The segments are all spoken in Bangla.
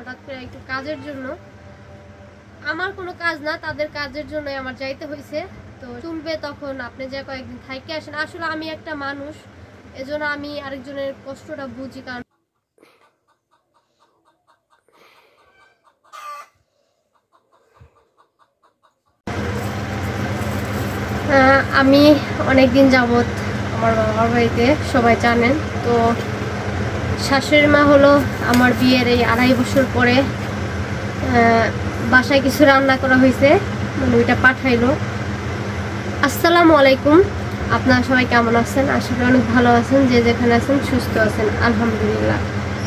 হঠাৎ করে একটু কাজের জন্য, আমার কোনো কাজ না, তাদের কাজের জন্য আমার যাইতে হয়েছে। তো শুনবে তখন আপনি যে কয়েকদিন থাইকে আসেন, আসলে আমি একটা মানুষ, এজন্য আমি আরেকজনের কষ্টটা বুঝি। কারণ আমি অনেকদিন যাবত আমার বাবার বাড়িতে, সবাই জানেন। তো শাশুড়ি মা হলো আমার বিয়ের এই 2.5 বছর পরে বাসায় কিছু রান্না করা হয়েছে, মানে ওইটা পাঠাইলো। আসসালামু আলাইকুম, আপনারা সবাই কেমন আছেন? আশা করি অনেক ভালো আছেন, যে যেখানে আছেন সুস্থ আছেন, আলহামদুলিল্লাহ।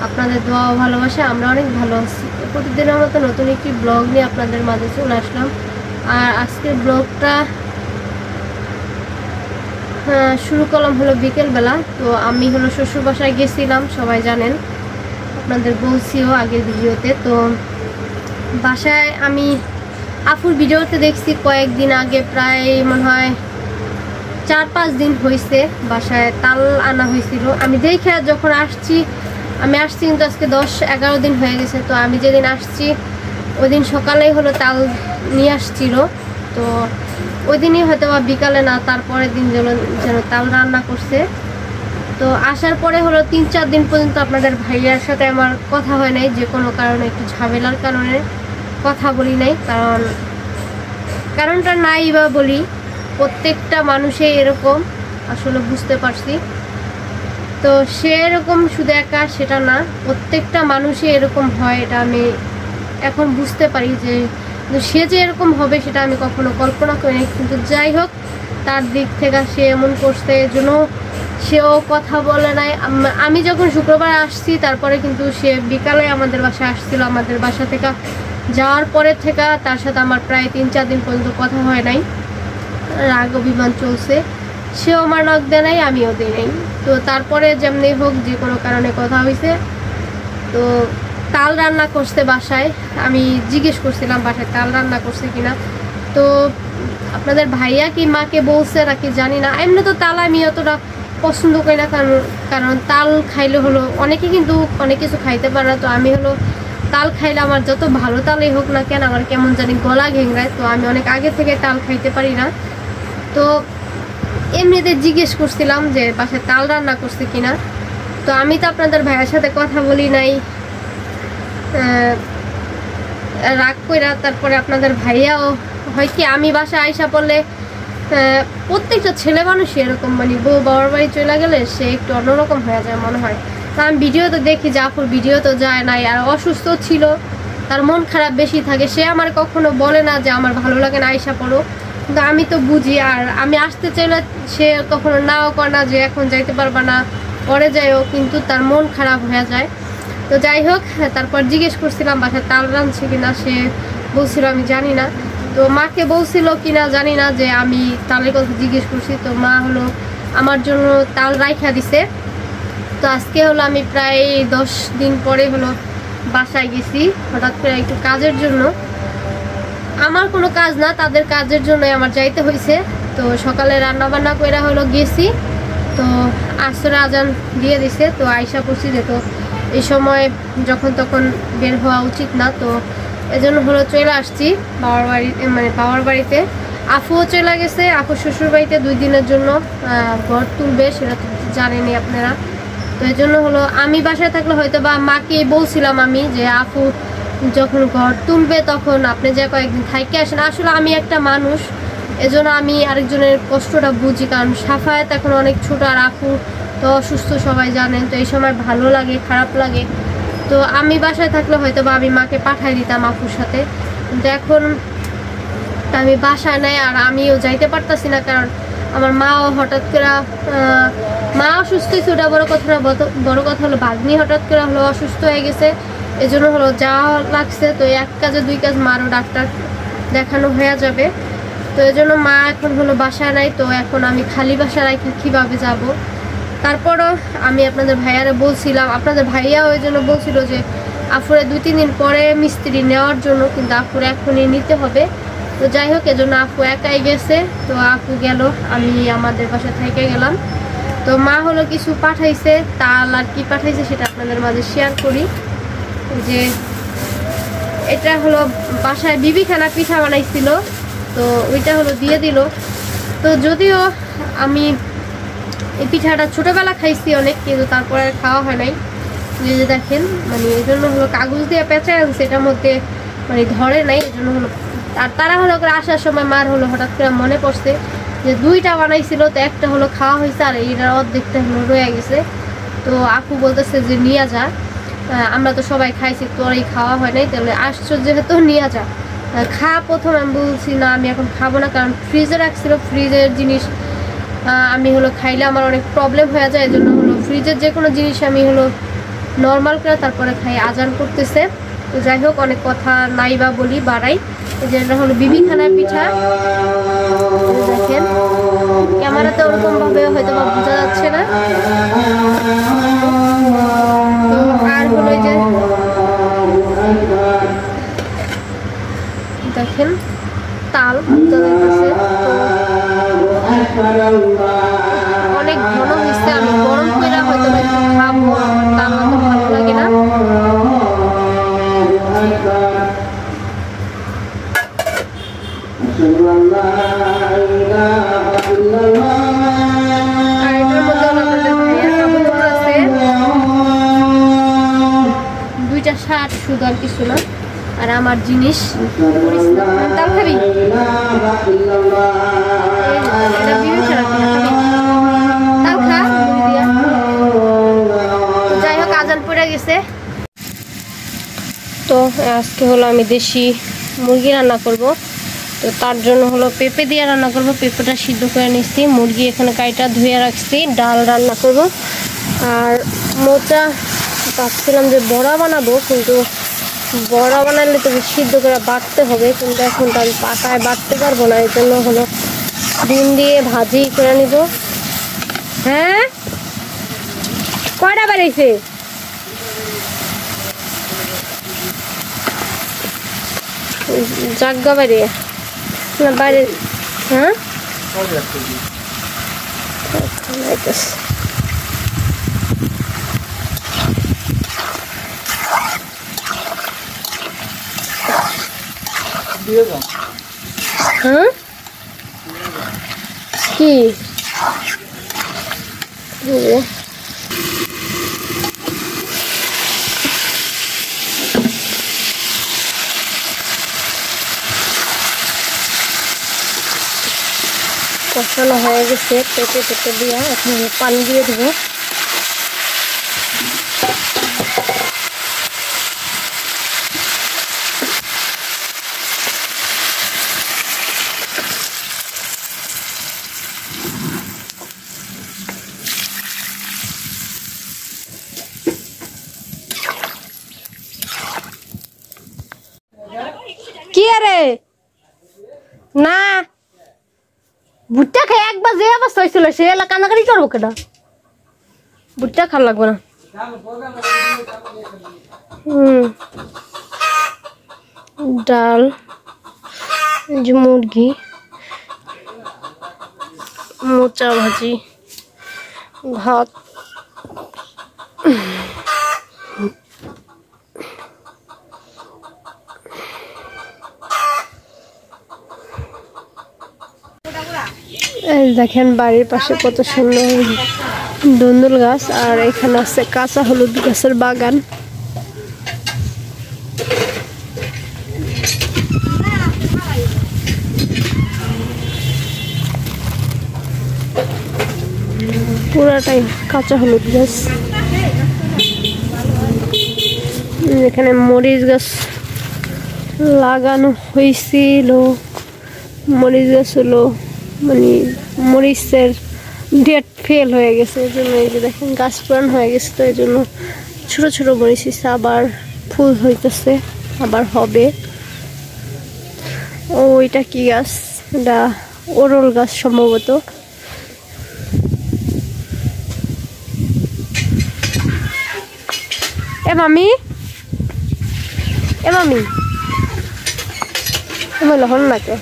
আপনাদের দোয়া ও ভালোবাসা আমরা অনেক ভালো আছি। প্রতিদিনের মতো নতুন একটি ব্লগ নিয়ে আপনাদের মাঝে চলে আসলাম। আর আজকের ব্লগটা শুরু করলাম হলো বিকেলবেলা। তো আমি হলো শ্বশুর বাসায় গেছিলাম, সবাই জানেন, আপনাদের বলছিও আগের ভিডিওতে। তো বাসায় আমি আপুর ভিডিওতে দেখছি কয়েকদিন আগে, প্রায় মনে হয় 4-5 দিন হয়েছে বাসায় তাল আনা হয়েছিল। আমি দেখে যখন আসছি কিন্তু আজকে 10-11 দিন হয়ে গেছে। তো আমি যেদিন আসছি ওই দিন সকালেই হলো তাল নিয়ে আসছিল। তো ওই দিনই হয়তো বা বিকালে না, তারপরের দিন যেন তাল রান্না করছে। তো আসার পরে হলো 3-4 দিন পর্যন্ত আপনাদের ভাইয়ার সাথে আমার কথা হয় নাই, যে কোনো কারণে, একটু ঝামেলার কারণে কথা বলি নাই। কারণটা নাই বা বলি, প্রত্যেকটা মানুষই এরকম, আসলে বুঝতে পারছি। তো সে এরকম শুধু একা সেটা না, প্রত্যেকটা মানুষই এরকম হয়, এটা আমি এখন বুঝতে পারি। যে সে যে এরকম হবে সেটা আমি কখনো কল্পনা করিনি। কিন্তু যাই হোক, তার দিক থেকে সে এমন করছে, এজন্য সেও কথা বলে নাই। আমি যখন শুক্রবার আসছি তারপরে কিন্তু সে বিকালে আমাদের বাসায় আসছিল। আমাদের বাসা থেকে যাওয়ার পরে থেকে তার সাথে আমার প্রায় 3-4 দিন পর্যন্ত কথা হয় নাই, রাগ অভিমান চলছে। সেও আমার নখ দেয় নাই, আমিও দিই নাই। তো তারপরে যেমনি হোক যে কোনো কারণে কথা হয়েছে। তো তাল রান্না করছে বাসায়, আমি জিজ্ঞেস করছিলাম বাসায় তাল রান্না করছে কিনা। তো আপনাদের ভাইয়া কি মাকে বলছে নাকি জানি না, এমনি তো তাল আমি অতটা পছন্দ করি না। কারণ তাল খাইলে হলো অনেকে কিন্তু অনেক কিছু খাইতে পারে না। তো আমি হলো তাল খাইলে আমার যত ভালো তালই হোক না কেন, আমার কেমন জানি গলা ঘেংড়ায়। তো আমি অনেক আগে থেকে তাল খাইতে পারি না। তো এমনিতে জিজ্ঞেস করছিলাম যে বাসায় তাল রান্না করছে কিনা। তো আমি তো আপনাদের ভাইয়ের সাথে কথা বলি নাই, রাগ কইরা। তারপরে আপনাদের ভাইয়াও হয় কি, আমি বাসায় আইসা পড়লে প্রত্যেকটা ছেলে মানুষই এরকম, মানে বউ বাবার বাড়ি চলে গেলে সে একটু অন্যরকম হয়ে যায় মনে হয়। তা আমি ভিডিও তো দেখি, জাফর ভিডিও তো যায় নাই, আর অসুস্থ ছিল, তার মন খারাপ বেশি থাকে। সে আমার কখনো বলে না যে আমার ভালো লাগে না আইসা পড়ো, কিন্তু আমি তো বুঝি। আর আমি আসতে চাইলে সে কখনো নাও করে না যে এখন যাইতে পারবা না, পরে যাইও, কিন্তু তার মন খারাপ হয়ে যায়। তো যাই হোক, তারপর জিজ্ঞেস করছিলাম বাসায় তাল রাঁধছে কিনা, সে বলছিল আমি জানি না। তো মাকে বলছিল কিনা জানি না, যে আমি তালের কথা জিজ্ঞেস করছি। তো মা হলো আমার জন্য তাল রাইখা দিছে। তো আজকে হলো আমি প্রায় 10 দিন পরে হলো বাসায় গেছি, হঠাৎ করে একটু কাজের জন্য। আমার কোনো কাজ না, তাদের কাজের জন্য আমার যাইতে হয়েছে। তো সকালে রান্না বান্না করে হলো গেছি। তো আসরে আজান দিয়ে দিছে। তো আয়সা করছি, যে তো এই সময় যখন তখন বের হওয়া উচিত না। তো এজন্য হলো চলে আসছি বাবার বাড়ি, মানে বাবার বাড়িতে। আফুও চলে গেছে, আপু শ্বশুর বাড়িতে 2 দিনের জন্য ঘর তুলবে, সেটা তো জানেনই আপনারা। তো এই জন্য হলো আমি বাসায় থাকলে হয়তো বা মাকে বলছিলাম আমি, যে আপু যখন ঘর তুলবে তখন আপনি যে কয়েকদিন থাইকে আসেন। আসলে আমি একটা মানুষ, এজন্য আমি আরেকজনের কষ্টটা বুঝি। কারণ সাফায়াত এখন অনেক ছোট, আর আপু তো অসুস্থ, সবাই জানেন। তো এই সময় ভালো লাগে, খারাপ লাগে। তো আমি বাসায় থাকলে হয়তো বা আমি মাকে পাঠাই দিতাম আপুর সাথে, কিন্তু এখন আমি বাসায় নাই, আর আমিও যাইতে পারতাছি না। কারণ আমার মাও হঠাৎ করে মা অসুস্থ হয়েছে, ওটা বড় কথা না। বড় কথা হলো ভাগ্নি হঠাৎ করে হলো অসুস্থ হয়ে গেছে, এজন্য হলো যাওয়া লাগছে। তো 1 কাজে 2 কাজ, মারও ডাক্তার দেখানো হয়ে যাবে। তো এজন্য মা এখন হলো বাসায় নাই। তো এখন আমি খালি বাসায় রাখি কীভাবে যাব। তারপরও আমি আপনাদের ভাইয়ারে বলছিলাম, আপনাদের ভাইয়া ওই জন্য বলছিল যে আপুরে 2-3 দিন পরে মিস্ত্রি নেওয়ার জন্য, কিন্তু আপুরে এখনই নিতে হবে। তো যাই হোক, এজন্য আপু একাই গেছে। তো আপু গেল, আমি আমাদের বাসা থেকে গেলাম। তো মা হলো কিছু পাঠাইছে, তাল আর কি পাঠাইছে সেটা আপনাদের মাঝে শেয়ার করি। যে এটা হলো বাসায় বিবিখানা পিঠা বানাইছিল, তো ওইটা হলো দিয়ে দিল। তো যদিও আমি এই পিঠাটা ছোটোবেলা খাইছি অনেক, কিন্তু তারপরে খাওয়া হয় নাই। যে দেখেন মানে এই জন্য হলো কাগজ দিয়ে পেঁচায় আনছে, এটার মধ্যে মানে ধরে নাই, এই জন্য হলো। আর তারা হলো করে আসার সময় মার হলো হঠাৎ করে মনে পড়ছে যে 2টা বানাইছিল, তো একটা হলো খাওয়া হয়েছে আর এইটার অর্ধেকটা হলো রয়ে গেছে। তো আপু বলতেছে যে নিয়ে যা, আমরা তো সবাই খাইছি, তোর এই খাওয়া হয় নাই, তাহলে আসছো যেহেতু নিয়ে যা খা। প্রথম আমি বলছি না আমি এখন খাবো না, কারণ ফ্রিজে রাখছিল, ফ্রিজের জিনিস আমি হলো খাইলে আমার অনেক প্রবলেম হয়ে যায়, এই জন্য হলো ফ্রিজের যে কোনো জিনিস আমি হলো নর্মাল করে তারপরে খাই। আজান করতেছে, তো যাই হোক অনেক কথা নাই বা বলি বাড়াই। এই যে এটা হলো বিবিখানার পিঠা, দেখেন ক্যামেরাতে ওরকম ভাবে হয়তো বা বোঝা যাচ্ছে না। তো আর হলো যে দেখেন তাল আপনাদের কাছে অনেক ঘন হয়েছে, আমি গরম করে হয়তো একটু খাবো, তাল অত ভালো লাগে না। আর এটার মধ্যে আমাদের ভাইয়া কাপড় আছে 2টা শার্ট, শুধু আর কিছু না। আর আমার জিনিস তাল খাবি, তাল খা দিয়া। যাই হোক আজান পড়ে গেছে, তো আজকে হলো আমি দেশি মুরগি রান্না করব। তো তার জন্য হলো পেঁপে দিয়ে রান্না করব। পেঁপেটা সিদ্ধ করে নিচ্ছি, মুরগি এখানে কাইটা ধুয়ে রাখছি, ডাল রান্না করব। আর মোচা ভাবছিলাম যে বড়া বানাবো, কিন্তু বড়া বানালে তো সিদ্ধ করে বাটতে হবে, কিন্তু এখন তো আমি পাটায় বাটতে পারবো না, এই জন্য হলো ডিম দিয়ে ভাজি করে নিব। হ্যাঁ কয়টা বাড়িয়েছে? জাগা বাড়িয়ে না বাইরে? হ্যাঁ হ্যাঁ কি কষানো হয়ে গেছে, পেঁপে পেঁপে দিয়ে এখন পানি দিয়ে দেবো। কি আরে না ভুট্টা খাই একবার যে অবস্থা হয়েছিল সে এলাকা কান্নাকাটি করবো কেনা, ভুট্টা খাওয়া লাগবে না। ডাল, মুরগি, মোচা ভাজি, ভাত, দেখেন বাড়ির পাশে কত সুন্দর ধুন্দুল গাছ, আর এখানে আছে কাঁচা হলুদ গাছের বাগান। পুরাটাই কাঁচা হলুদ গাছ। এখানে মরিচ গাছ লাগানো হয়েছিল, মরিচ গাছ হলো মানে মরিচের ডেট ফেল হয়ে গেছে, এই জন্য এই যে দেখেন গাছ পুরান হয়ে গেছে, তো এই জন্য ছোট ছোট মরিচ আবার ফুল হইতেছে, আবার হবে। ও এটা কি গাছ? এটা ওরল গাছ সম্ভবত। এ মামি এ মামি হল হল না কে